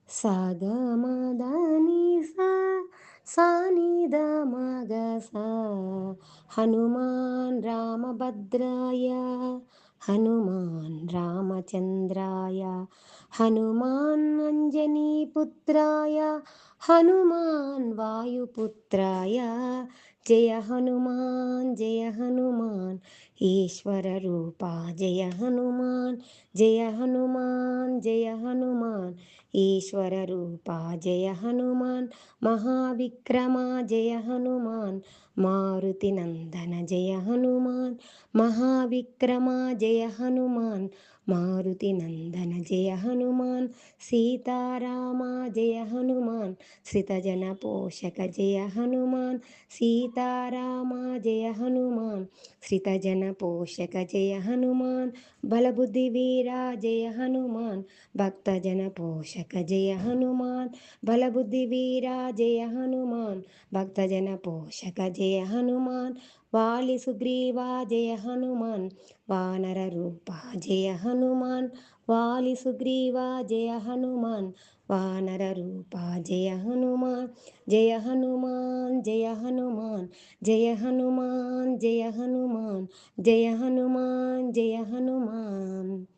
సాగమదని సా సానిద మగ సా హనుమాన్ రామభద్రాయ హనుమాన్ రామచంద్రాయ హనుమాన్ అంజనీపుత్రాయ హనుమాన్ వాయుపుత్రాయ జయ హనుమాన్ ఈశ్వర రూపా జయ హనుమాన్ జయ హనుమాన్ ఈశ్వర రూపా జయ హనుమాన్ మహావిక్రమా జయ హనుమాన్ మారుతి నందన జయ హనుమాన్ మహావిక్రమా జయ హనుమాన్ మారుతి నందన జయ హనుమాన్ సీతారామ జయ హనుమాన్ శ్రితజన పోషక జయ హనుమాన్ సీతారామ జయ హనుమాన్ శ్రితజన పోషక జయ హనుమాన్ బలబుద్ధి వీరా జయ హనుమాన్ భక్తజన పోషక జయ హనుమాన్ బలబుద్ధి వీరా జయ హనుమాన్ భక్తజన పోషక జయ హనుమాన్ వాలి సుగ్రీవా జయ హనుమాన్ వానర రూప జయ హనుమాన్ వాలి సుగ్రీవా జయ హనుమాన్ వానర రూప జయ హనుమాన్ జయ హనుమాన్ జయ హనుమాన్ జయ హనుమాన్ జయ హనుమాన్ జయ హనుమాన్ జయ హనుమాన్